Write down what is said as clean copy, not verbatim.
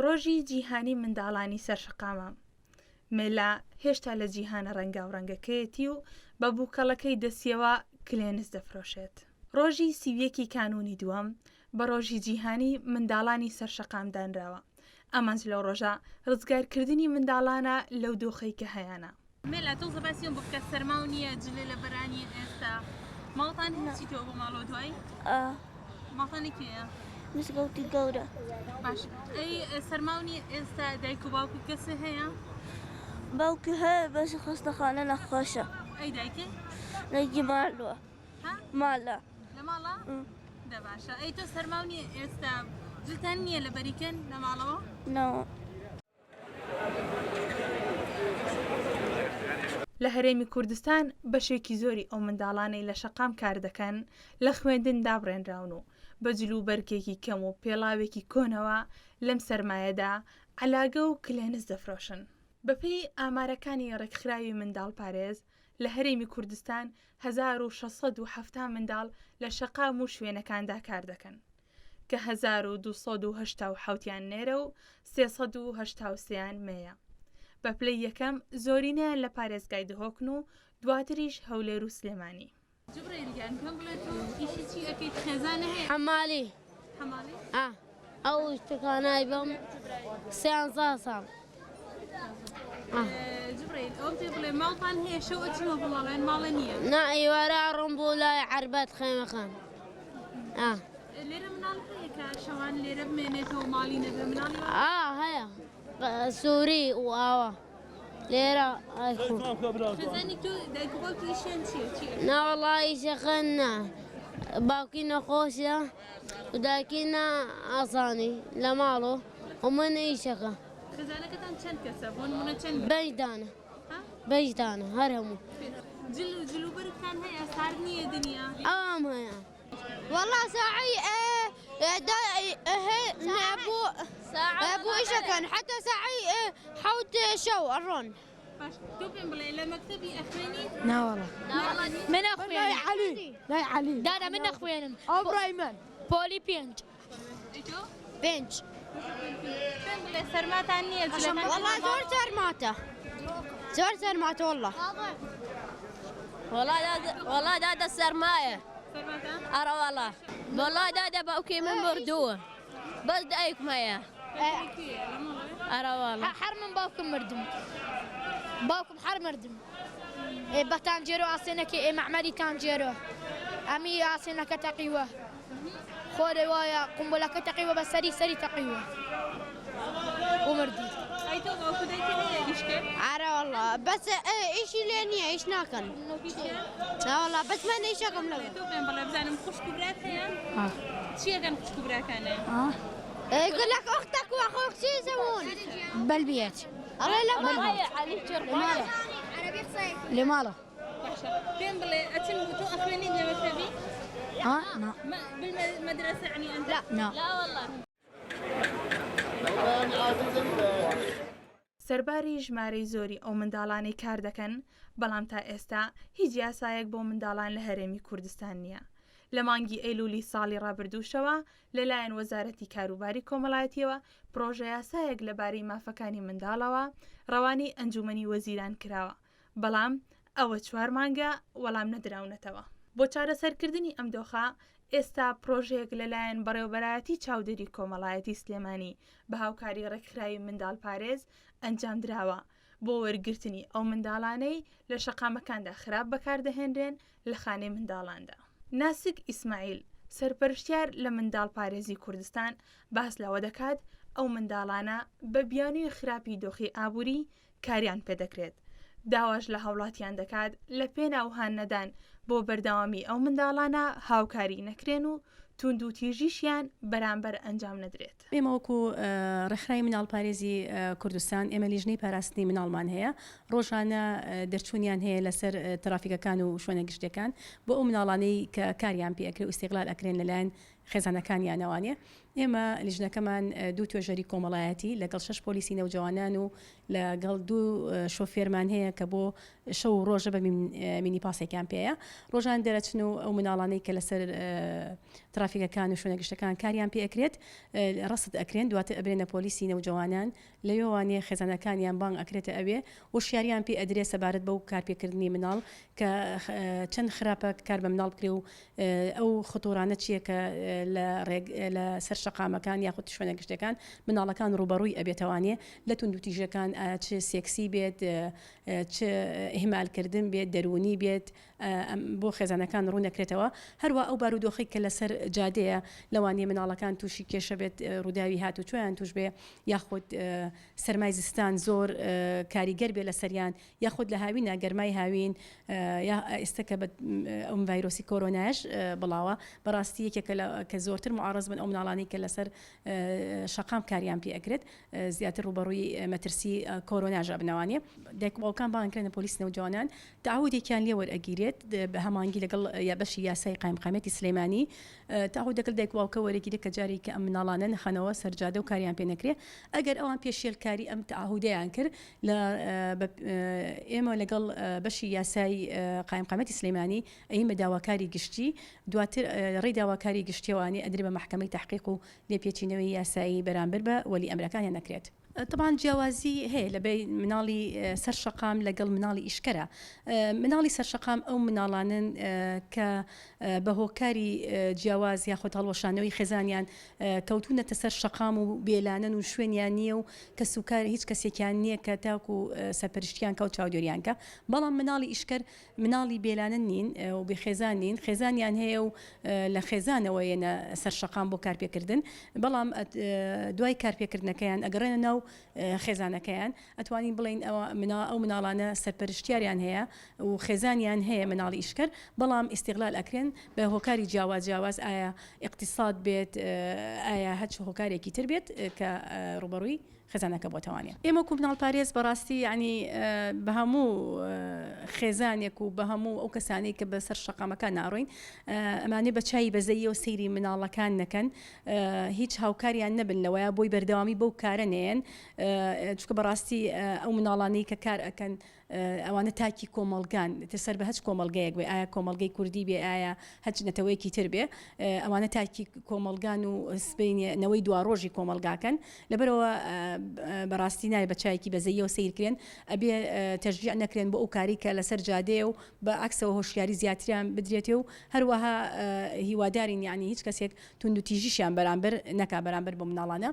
ڕۆژی جیهانی منداڵانی سەرشقامە. مێلا هێشتا لە جیهانە ڕەنگا و ڕەنگەکەیەتی و بە بووکەڵەکەی دەسیەوە کلێنس دەفرۆشێت. ڕۆژی سیویەکی کانونی دووەم بە ڕۆژی جیهانی منداڵانی سەرشقام دانراوە. ئەمانج لەو ڕۆژە ڕزگارکردنی منداڵانە لەو دۆخەی کە هەیەە. مێلا تۆزە باسیۆم بکە سەرما و نییە جلێ لە بەرانی ئێستا ماڵتان هەچی تۆ بۆ ماڵۆ دوای ماڵتانی کێە؟ مزگەوتی گەورە. باش ئەی سەرماونی ئێستا دایک و باوکی کەسە هەیە؟ باوکی هەیە بەس خستەخانە نەخۆشە. ئەی دایکێ؟ دایکی ماڵوە. ماڵە. لە ماڵە؟ دە باشە. ئەی تۆ سەرماونی ئێستا جلتان نییە لە بەریکەن لە ماڵەوە؟ نەوە. لە هەرێمی کوردستان بەشێکی زۆری ئەو منداڵانەی لە شەقام کار دەکەن لە خوێندن دابڕێنراون و بە جلو بەرکێکی کەم و پێڵاوێکی کۆنەوە لەم سەرمایەدا عەلاگە و کلێنس دەفرۆشن. بەپێی ئامارەکانی ڕێکخراوی منداڵ پارێز لە هەرێمی کوردستان 1670 منداڵ لە شەقام و شوێنەکاندا کار دەکەن کە 1287یان نێرە و 383یان مەیە. بە پلەی یەکەم زۆرینەیان لە پارێزگای دهۆکن و دواتریش هەولێر و سلێمانی. جبرێلیان پێم بڵێت تۆ ئیشی چی ئەکەیت خێزانە هەیە؟ حەمالی. حەمالی؟ ئەو شتەکانای بەم سیانزا ساڵ. جبرێل ئەو پێ بڵێ ماڵتان هەیە شەو ئەچنەوە بۆ ماڵێن ماڵە نییە؟ نا ئێوارە ڕۆم بۆ لای عەربەت خێمەخان. لێرە مناڵ هەیە کە شەوان لێرە بمێنێتەوە ماڵی نەبێ مناڵی؟ هەیە سووری و ئاوە لێرە خێزانی تۆ دایک و باوکی ئیشیان چییە؟ ناوەڵڵی ئیشەکەن نا باوکی نەخۆشە و دایکی نا ئاسانی لە ماڵۆ و من ئیشەکە. خێزانەکەتان چەند کەسە بۆ نمونە چەند؟ بەشدانە بەشدانە هەر هەموو. جلوبەرتان هەیە سار نییە دنیا؟ ئەوام هەیە. والله ساعي ابو ايشكن حتى ساعي حوت شو الرون. باش تو بين بلا الى مكتبي اخواني؟ لا والله. من اخواني؟ لا علي. لا علي. لا من اخواني. ابراهيم. بولي بينج. ايشو؟ بينج. بين بلا سرماتان نيه والله زور سرماته. زور سرماته والله. والله دادا السرمايه. أرى والله دادا باوكي من بردوه بس دايك مايا أرى والله حر من باوكم مردم باوكم حر مردم بتانجيرو عصينك معمري تانجيرو أمي عصينك تقيوه خوري وايا قنبلة تقيوه بس سري تقيوه ومردي أي تو باوكو دايك هي إيشكن؟ أرى والله بس إيش ليني إيش ناكن لا والله بس ما نيشكم له تو بين بلا بزانم خوش كبرات هيا؟ شي كان خوش كبرات كان؟ يقول لك أختك وأخوك شو يسوون؟ بالبيت الله لا بالبيت لماذا؟ لماذا؟ بين بلا أتم تو أخواني لما تبي؟ لا بالمدرسة يعني أنت؟ لا والله سەرباری ژمارەی زۆری ئەو منداڵانەی کار دەکەن بەڵام تا ئێستا هیچ یاسایەک بۆ منداڵان لە هەرێمی کوردستان نییە. لە مانگی ئەیلولی ساڵی ڕابردووشەوە لەلایەن وەزارەتی کاروباری کۆمەڵایەتیەوە پرۆژە یاسایەک لەبارەی مافەکانی منداڵەوە ڕەوانی ئەنجومەنی وەزیران کراوە بەڵام ئەوە 4 مانگە وەڵام نەدراونەتەوە. بۆ چارەسەرکردنی ئەم دۆخە ئێستا پرۆژەیەک لەلایەن بەڕێوەبەرایەتی چاودێری کۆمەڵایەتی سلێمانی بە هاوکاری ڕێکخراوی منداڵ پارێز ئەنجام درراوە بۆ وەرگرتنی ئەو منداڵانەی لە شەقامەکاندا خراپ بەکاردەهێنرێن لە خانەی منداڵاندا. ناسک ئیسماعیل سەرپەرشتیار لە منداڵ پارێزی کوردستان باس لەوە دەکات ئەو منداڵانە بە بیانووی خراپی دۆخی ئابووری کاریان پێدەکرێت. داواش لە هەوڵاتیان دەکات لە پێناوهان نەدان بۆ بەردەوامی ئەو منداڵانە هاوکاری نەکرێن و تونند و تیژیشیان بەرامبەر ئەنجام نەدرێت. ئێمە وەکو ڕێکخراوی منداڵ پارێزی کوردستان ئێمە لیژنەی پاراستنی مناڵمان هەیە ڕۆژانە دەرچوونیان هەیە لەسەر ترافیکەکان و شوێنە گشتەکان بۆ ئەو مناڵانەی کە کاریان پێکرێ و استیقلال ئەکرێن لەلایەن خێزانەکانیانەوانێ. ئێمە لیژنەکەمان 2 توێژەری کۆمەڵایەتی لەگەڵ 6 پۆلیسی نەوجەوانان و لەگەڵ 2 شۆفێرمان هەیە کە بۆ شەو و ڕۆژە بە مینی پاسێکیان پێەیە ڕۆژان دەرەچن و ئەو مناڵانەی کە لەسەر ترافیکەکان و شوێنە گشتەکان کاریان پێ ئەکرێت ڕست ئەکرێن دواتر ئەبرێنە پۆلیسی نەوجەوانان لەوێوانێ خێزانەکانیان بانگ ئەکرێتە ئەوێ وشیاریان پێ ئەدرێ سەبارەت بەو کارپێکردنی مناڵ کە چەند خراپە کار بە مناڵ بکرێ و ئەو خطورانە چییە کە لە سەر شەقامەکان یاخود شوێنە گشتەکان مناڵەکان ڕوبەڕووی ئەبێتوانێ لە توندوتیژەکان چ سێکسی بێت چ هێمالکردن بێت دەرونی بێت بۆ خێزانەکان ڕوو نەکرێتەوە هەروە ئەو بارودۆخی کە لەسەر جادەیە لەوانێ مناڵەکان تووشی کێشە بێت ڕووداوی هات و چۆیان توش بێ یاخود سەرمای زستان زۆر کاریگەر بێ لە سەریان یاخود لە هاوینە گەرمای هاوین یا ئێستا کە ئەم ڤایرۆسی کۆرۆناش بڵاوە بەڕاستی یەکێکە کە زۆرتر معارەز بن ئەو مناڵانی کە لەسەر شەقام کاریان پێ ئەکرێت زیاتر ڕوبەڕووی مەترسی کۆرۆناژ بنەوانێ دایکباوکان باانکردنە پۆلیس نەوجوانان تعهودێکیان لێ وەرئەگیرێت بە هەمانگی لەگەڵ یا بەشی یاسای قایمقامەتی سلەیمانی تعهود دەکرد دایکباوکە وەرەگیرێت کە جارێک کە ئەم مناڵانە نەخەنەوە سەرجادە و کاریان پێ نەکرێ ئەگەر ئەوان پێشێلکاری ئەم تعهودەیان کرد لە ئێمە لەگەڵ بەشی یاسای قایمقامەتی سلەیمانی ئەین بە داواکاری گشتی دواتر ڕێی داواکاری گشتیوانی ئەدرێ بە محکەمەی تحقیق و لێپێچینەوەی یاسایی بەرامبەر بە وەلی ئەمرەکانیان نەکرێت. طبعا جیاوازی هەیە لە بێ مناڵی سەر شەقام لەگەڵ مناڵی ئیشکەرە مناڵی سەر شەقام ئەو مناڵانن کە بە هۆکاری جیاواز یاخۆ هەڵوەشانەوەی خێزانیان کەوتونەتە سەر شەقام و بێلانن و شوێنیان نییە و کە سوکار هیچ کەسێکیان نییە کە تاکو و سەرپەرشتیان کە و چاودێریانکە بەڵام مناڵی ئیشکەر مناڵی بێلانن نین و بێ خێزان نین خێزانیان هەیە و لە خێزانەوە ێنە سەر شەقام بۆ کارپێکردن بەڵام دوای کارپێکردنەکەیان ئەگەڕێنە ناو خێزانەکەیان ئەتوانین بڵین ئەو مناڵانە سەرپەرشتیاریان هەیە و خێزانیان هەیە مناڵی ئیشکەر بەڵام ئیستیغلال ئەکرێن بە هۆکاری جیاواز ئایا اقتصاد بێت ئایا هەچ هۆکارێکی تر بێت کە ڕوبەڕووی خێزانەکە بۆتەوانێ ئێمە کو مناڵ پارێز بەڕاستی ینی بە هەموو خێزانێک و بە هەموو ئەو کەسانی کە بە سەر شەقامەکان ناڕۆین ئەمانێ بە چای بەزەیی و سەیری مناڵەکان نەکەن هیچ هاوکاریان نەبن لەوەیە بۆی بەردەوامی بەو کارە نێن چکە بەڕاستی ئەو مناڵانەی کە کار ئەکەن ئەوانە تاکی کۆمەلگان سەر بە هەچ کۆمەلگەیەک بێ ئایا کۆمەلگەی کوردی بێ ئایا هەچ نەتەوەیەکی تر بێ ئەوانە تاکی کۆمەلگان و سبینەوەی دواڕۆژی کۆمەلگاکەن لەبەرەوە بەڕاستی نایە بە چایەکی بەزەیەوە سیرکرێن ئەبێ تەشجیع نەکرێن بۆ ئەو کاری کە لەسەر جادەیە و بە عکسەوە هۆشیاری زیاتریان بدرێتێ و هەروەها هیوادارین یعنی هیچ کەسێک توندوتیژیشیان بەرامبەر نەکا بەرامبەر بۆ مناڵانە